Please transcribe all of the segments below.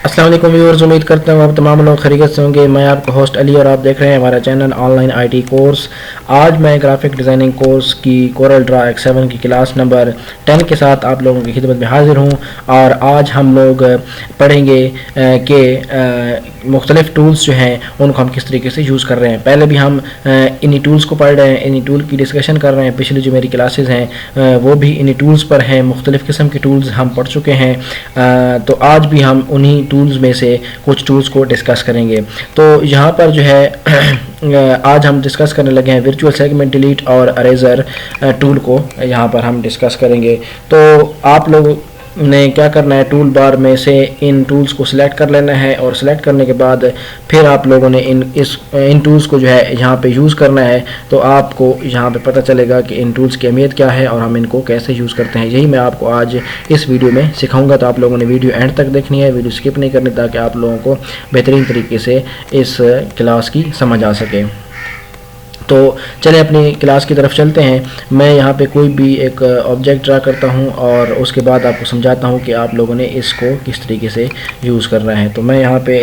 अस्सलाम वालेकुम व्यूअर्स, उम्मीद करता हूँ आप तमाम लोग खैरियत से होंगे। मैं आपका होस्ट अली और आप देख रहे हैं हमारा चैनल ऑनलाइन आईटी कोर्स। आज मैं ग्राफिक डिज़ाइनिंग कोर्स की कोरल ड्रा X7 की क्लास नंबर 10 के साथ आप लोगों की खिदमत में हाजिर हूँ। और आज हम लोग पढ़ेंगे कि मुख्तलिफ़ टूल्स जो हैं उनको हम किस तरीके से यूज़ कर रहे हैं। पहले भी हम इन्हीं टूल्स को पढ़ रहे हैं, इन्हीं टूल की डिस्कशन कर रहे हैं। पिछली जो मेरी क्लासेस हैं वो भी इन्हीं टूल्स पर हैं। मुख्तलिफ़ किस्म के टूल्स हम पढ़ चुके हैं, तो आज भी हम उन्हीं टूल्स में से कुछ टूल्स को डिस्कस करेंगे। तो यहाँ पर जो है आज हम डिस्कस करने लगे हैं वर्चुअल सेगमेंट डिलीट और अरेजर टूल को यहाँ पर हम डिस्कस करेंगे। तो आप लोग ने क्या करना है, टूल बार में से इन टूल्स को सिलेक्ट कर लेना है और सिलेक्ट करने के बाद फिर आप लोगों ने इन टूल्स को जो है यहाँ पे यूज़ करना है। तो आपको यहाँ पे पता चलेगा कि इन टूल्स की अहमियत क्या है और हम इनको कैसे यूज़ करते हैं। यही मैं आपको आज इस वीडियो में सिखाऊंगा। तो आप लोगों ने वीडियो एंड तक देखनी है, वीडियो स्किप नहीं करनी, ताकि आप लोगों को बेहतरीन तरीके से इस क्लास की समझ आ सके। तो चलें अपनी क्लास की तरफ चलते हैं। मैं यहाँ पे कोई भी एक ऑब्जेक्ट ड्रा करता हूँ और उसके बाद आपको समझाता हूँ कि आप लोगों ने इसको किस तरीके से यूज़ करना है। तो मैं यहाँ पे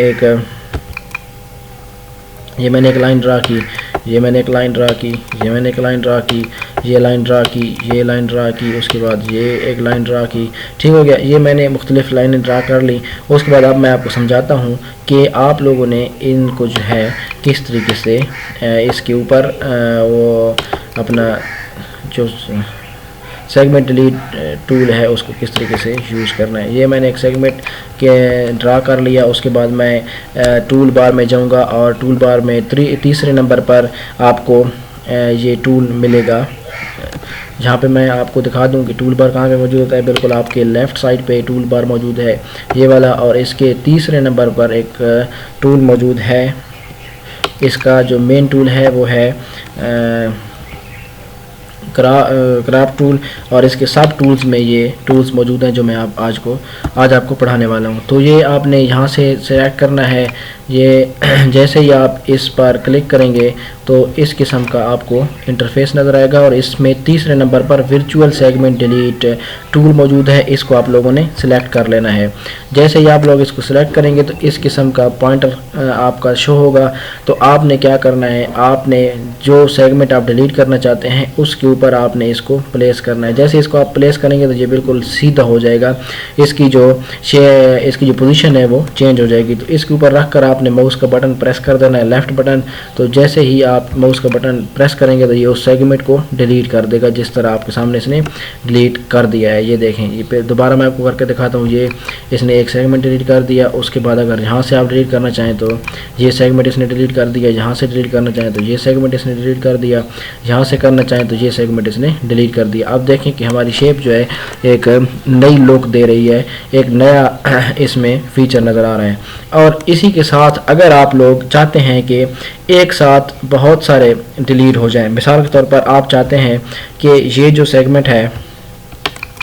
ये मैंने एक लाइन ड्रा की, ये मैंने एक लाइन ड्रा की, ये मैंने एक लाइन ड्रा की, ये लाइन ड्रा की, ये लाइन ड्रा की, उसके बाद ये एक लाइन ड्रा की। ठीक हो गया, ये मैंने मुख्तलिफ़ लाइनें ड्रा कर ली। उसके बाद अब मैं आपको समझाता हूँ कि आप लोगों ने इनको जो है किस तरीके से इसके ऊपर वो अपना जो सेगमेंट डिलीट टूल है उसको किस तरीके से यूज़ करना है। ये मैंने एक सेगमेंट के ड्रा कर लिया। उसके बाद मैं टूल बार में जाऊंगा और टूल बार में तीसरे नंबर पर आपको ये टूल मिलेगा। जहाँ पे मैं आपको दिखा दूँ कि टूल बार कहाँ पे मौजूद होता है। बिल्कुल आपके लेफ़्ट साइड पे टूल बार मौजूद है, ये वाला, और इसके तीसरे नंबर पर एक टूल मौजूद है। इसका जो मेन टूल है वो है क्राफ्ट टूल, और इसके सब टूल्स में ये टूल्स मौजूद हैं जो मैं आज आपको पढ़ाने वाला हूँ। तो ये आपने यहाँ से सेलेक्ट करना है। ये जैसे ही आप इस पर क्लिक करेंगे तो इस किस्म का आपको इंटरफेस नज़र आएगा और इसमें तीसरे नंबर पर वर्चुअल सेगमेंट डिलीट टूल मौजूद है। इसको आप लोगों ने सिलेक्ट कर लेना है। जैसे ही आप लोग इसको सिलेक्ट करेंगे तो इस किस्म का पॉइंटर आपका शो होगा। तो आपने क्या करना है, आपने जो सेगमेंट आप डिलीट करना चाहते हैं उसके ऊपर आपने इसको प्लेस करना है। जैसे इसको आप प्लेस करेंगे तो ये बिल्कुल सीधा हो जाएगा। इसकी जो पोजीशन है वो चेंज हो जाएगी। तो इसके ऊपर रख कर आपने माउस का बटन प्रेस कर देना है, लेफ़्ट बटन। तो जैसे ही आप माउस का बटन प्रेस करेंगे तो ये उस सेगमेंट को डिलीट कर देगा, जिस तरह आपके सामने इसने डिलीट कर दिया है। ये देखें, ये पे दोबारा मैं आपको करके दिखाता हूँ। ये इसने एक सेगमेंट डिलीट कर दिया। उसके बाद अगर यहाँ से आप डिलीट करना चाहें तो ये सेगमेंट इसने डिलीट कर दिया। यहाँ से डिलीट करना चाहें तो ये सेगमेंट इसने डिलीट कर दिया। यहाँ से करना चाहें तो ये सेगमेंट इसने डिलीट कर दिया। अब देखें कि हमारी शेप जो है एक नई लुक दे रही है, एक नया इसमें फीचर नज़र आ रहा है। और इसी के साथ अगर आप लोग चाहते हैं कि एक साथ बहुत सारे डिलीट हो जाएं, मिसाल के तौर पर आप चाहते हैं कि ये जो सेगमेंट है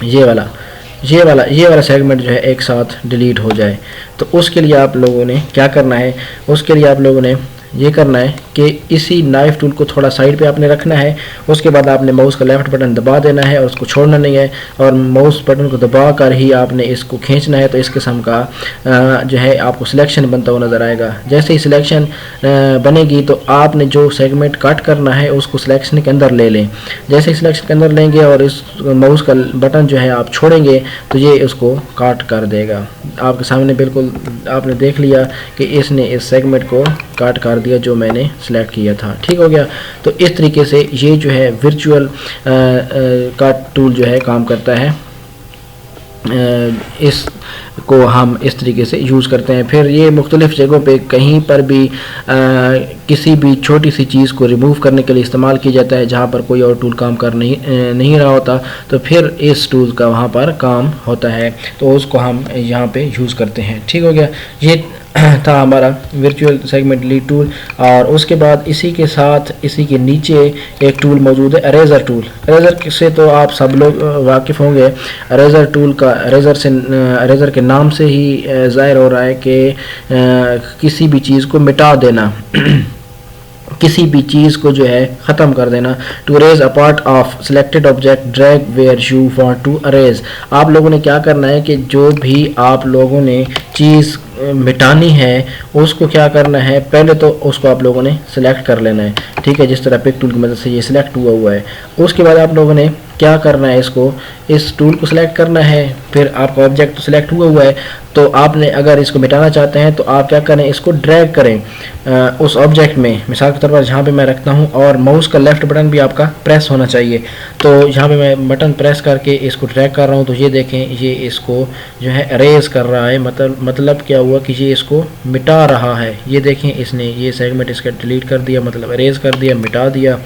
ये वाला सेगमेंट जो है एक साथ डिलीट हो जाए, तो उसके लिए आप लोगों ने क्या करना है, उसके लिए आप लोगों ने ये करना है कि इसी नाइफ टूल को थोड़ा साइड पे आपने रखना है। उसके बाद आपने माउस का लेफ़्ट बटन दबा देना है और उसको छोड़ना नहीं है, और माउस बटन को दबा कर ही आपने इसको खींचना है। तो इस किस्म का जो है आपको सिलेक्शन बनता हुआ नज़र आएगा। जैसे ही सिलेक्शन बनेगी तो आपने जो सेगमेंट कट करना है उसको सिलेक्शन के अंदर ले लें। जैसे ही सिलेक्शन के अंदर लेंगे और इस माउस का बटन जो है आप छोड़ेंगे तो ये उसको काट कर देगा। आपके सामने बिल्कुल आपने देख लिया कि इसने इस सेगमेंट को काट कर दिया जो मैंने सेलेक्ट किया था। ठीक हो गया। तो इस तरीके से ये जो है वर्चुअल कट टूल जो है काम करता है। इसको हम इस तरीके से यूज़ करते हैं। फिर ये मुख्तलिफ़ जगहों पे कहीं पर भी किसी भी छोटी सी चीज़ को रिमूव करने के लिए इस्तेमाल किया जाता है, जहाँ पर कोई और टूल काम कर नहीं रहा होता, तो फिर इस टूल का वहाँ पर काम होता है, तो उसको हम यहाँ पे यूज़ करते हैं। ठीक हो गया। ये था हमारा वर्चुअल सेगमेंट डिलीट टूल। और उसके बाद इसी के साथ इसी के नीचे एक टूल मौजूद है, अरेजर टूल। अरेजर से तो आप सब लोग वाकिफ़ होंगे। अरेजर टूल का अरेजर के नाम से ही ज़ाहिर हो रहा है कि किसी भी चीज़ को मिटा देना किसी भी चीज़ को जो है ख़त्म कर देना। To arrange a part of selected object drag where you want to arrange. आप लोगों ने क्या करना है कि जो भी आप लोगों ने चीज़ मिटानी है उसको क्या करना है, पहले तो उसको आप लोगों ने सिलेक्ट कर लेना है, ठीक है, जिस तरह पिक टूल की मदद से ये सिलेक्ट हुआ है। उसके बाद आप लोगों ने क्या करना है, इसको इस टूल को सिलेक्ट करना है, फिर आपका ऑब्जेक्ट तो सिलेक्ट हुआ है, तो आपने अगर इसको मिटाना चाहते हैं तो आप क्या करें, इसको ड्रैग करें उस ऑब्जेक्ट में, मिसाल के तौर पर जहाँ पे मैं रखता हूँ, और माउस का लेफ्ट बटन भी आपका प्रेस होना चाहिए। तो यहाँ पे मैं बटन प्रेस करके इसको ड्रैग कर रहा हूँ, तो ये देखें ये इसको जो है अरेज कर रहा है, मतलब क्या हुआ कि ये इसको मिटा रहा है। ये देखें इसने ये सेगमेंट इसका डिलीट कर दिया, मतलब अरेज कर दिया, मिटा दिया।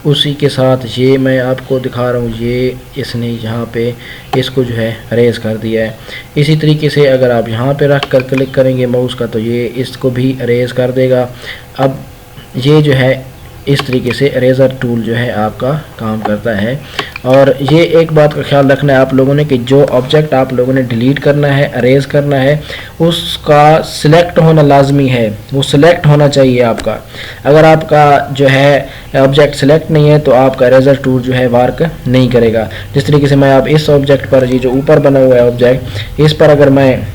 उसी के साथ ये मैं आपको दिखा रहा हूँ, ये इसने यहाँ पे इसको जो है अरेज कर दिया है। इसी तरीके से अगर आप यहाँ पे रख कर क्लिक करेंगे माउस का, तो ये इसको भी अरेज कर देगा। अब ये जो है इस तरीके से इरेज़र टूल जो है आपका काम करता है। और ये एक बात का ख्याल रखना है आप लोगों ने कि जो ऑब्जेक्ट आप लोगों ने डिलीट करना है, अरेज करना है, उसका सिलेक्ट होना लाजमी है, वो सिलेक्ट होना चाहिए आपका। अगर आपका जो है ऑब्जेक्ट सिलेक्ट नहीं है तो आपका इरेज़र टूल जो है वर्क नहीं करेगा। जिस तरीके से मैं आप इस ऑब्जेक्ट पर, ये जो ऊपर बना हुआ है ऑब्जेक्ट, इस पर अगर मैं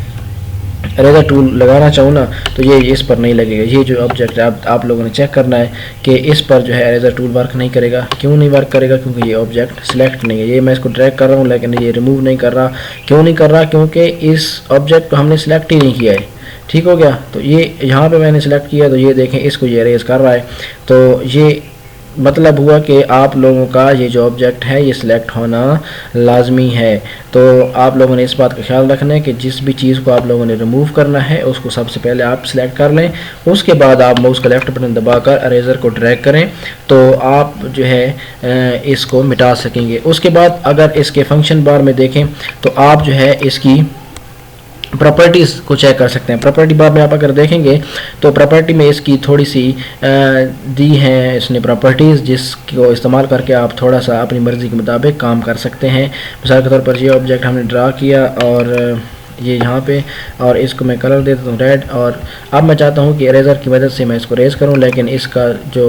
इरेज़र टूल लगाना चाहूँ ना तो ये इस पर नहीं लगेगा। ये जो ऑब्जेक्ट है आप लोगों ने चेक करना है कि इस पर जो है इरेज़र टूल वर्क नहीं करेगा। क्यों नहीं वर्क करेगा? क्योंकि ये ऑब्जेक्ट सिलेक्ट नहीं है। ये मैं इसको ड्रैग कर रहा हूँ लेकिन ये रिमूव नहीं कर रहा। क्यों नहीं कर रहा? क्योंकि इस ऑब्जेक्ट को हमने सिलेक्ट ही नहीं किया है। ठीक हो गया। तो ये यहाँ पे मैंने सिलेक्ट किया तो ये देखें इसको ये इरेज़ कर रहा है। तो ये मतलब हुआ कि आप लोगों का ये जो ऑब्जेक्ट है ये सिलेक्ट होना लाजमी है। तो आप लोगों ने इस बात का ख्याल रखना है कि जिस भी चीज़ को आप लोगों ने रिमूव करना है उसको सबसे पहले आप सिलेक्ट कर लें। उसके बाद आप माउस का लेफ्ट बटन दबाकर इरेज़र को ड्रैग करें तो आप जो है इसको मिटा सकेंगे। उसके बाद अगर इसके फंक्शन बार में देखें तो आप जो है इसकी प्रॉपर्टीज़ को चेक कर सकते हैं। प्रॉपर्टी बार में आप अगर देखेंगे तो प्रॉपर्टी में इसकी थोड़ी सी दी हैं इसने प्रॉपर्टीज़, जिसको इस्तेमाल करके आप थोड़ा सा अपनी मर्ज़ी के मुताबिक काम कर सकते हैं। मिसाल के तौर पर ये ऑब्जेक्ट हमने ड्रा किया और ये यहाँ पे, और इसको मैं कलर दे देता हूँ रेड। और अब मैं चाहता हूँ कि इरेज़र की मदद से मैं इसको रेज़ करूँ, लेकिन इसका जो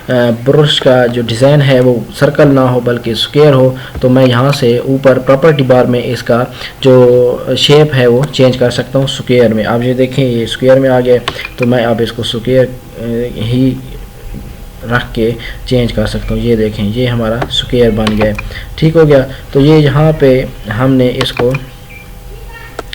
ब्रश का जो डिज़ाइन है वो सर्कल ना हो बल्कि स्क्वायर हो। तो मैं यहाँ से ऊपर प्रॉपर्टी बार में इसका जो शेप है वो चेंज कर सकता हूँ स्क्वायर में। आप ये देखें ये स्क्वायर में आ गया, तो मैं अब इसको स्क्वायर ही रख के चेंज कर सकता हूँ। ये देखें ये हमारा स्क्वायर बन गया। ठीक हो गया। तो ये यहाँ पे हमने इसको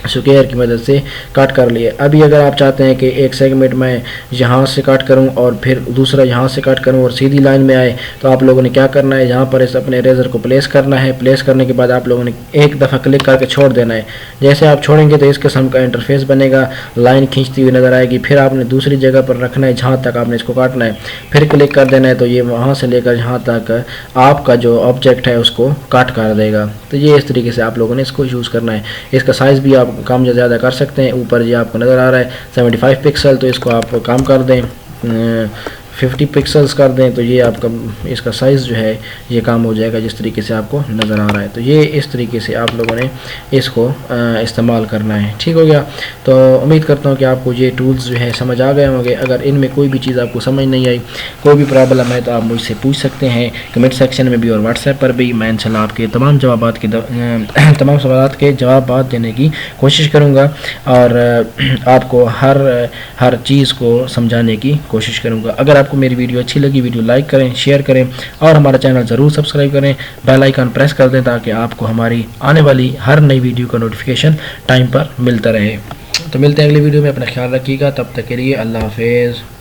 स्क्वायर की मदद से कट कर लिए। अभी अगर आप चाहते हैं कि एक सेगमेंट में यहाँ से कट करूँ और फिर दूसरा यहाँ से कट करूँ और सीधी लाइन में आए, तो आप लोगों ने क्या करना है, यहाँ पर इस अपने इरेज़र को प्लेस करना है। प्लेस करने के बाद आप लोगों ने एक दफ़ा क्लिक करके छोड़ देना है। जैसे आप छोड़ेंगे तो इस किस्म का इंटरफेस बनेगा, लाइन खींचती हुई नज़र आएगी। फिर आपने दूसरी जगह पर रखना है जहाँ तक आपने इसको काटना है, फिर क्लिक कर देना है तो ये वहाँ से लेकर यहाँ तक आपका जो ऑब्जेक्ट है उसको कट कर देगा। तो ये इस तरीके से आप लोगों ने इसको यूज़ करना है। इसका साइज़ भी आप कम या ज़्यादा कर सकते हैं। ऊपर ये आपको नज़र आ रहा है 75 पिक्सल, तो इसको आप कम कर दें 50 पिक्सल्स कर दें, तो ये आपका इसका साइज़ जो है ये कम हो जाएगा जिस तरीके से आपको नज़र आ रहा है। तो ये इस तरीके से आप लोगों ने इसको इस्तेमाल करना है। ठीक हो गया। तो उम्मीद करता हूँ कि आपको ये टूल्स जो है समझ आ गए होंगे। अगर इनमें कोई भी चीज़ आपको समझ नहीं आई, कोई भी प्रॉब्लम है, तो आप मुझसे पूछ सकते हैं कमेंट सेक्शन में भी और व्हाट्सएप पर भी। मैं इंशाल्लाह आपके तमाम सवालात के जवाब देने की कोशिश करूँगा और आपको हर चीज़ को समझाने की कोशिश करूँगा। अगर आपको मेरी वीडियो अच्छी लगी, वीडियो लाइक करें, शेयर करें और हमारा चैनल ज़रूर सब्सक्राइब करें, बेल आइकन प्रेस कर दें ताकि आपको हमारी आने वाली हर नई वीडियो का नोटिफिकेशन टाइम पर मिलता रहे। तो मिलते हैं अगली वीडियो में। अपना ख्याल रखिएगा। तब तक के लिए अल्लाह हाफिज़।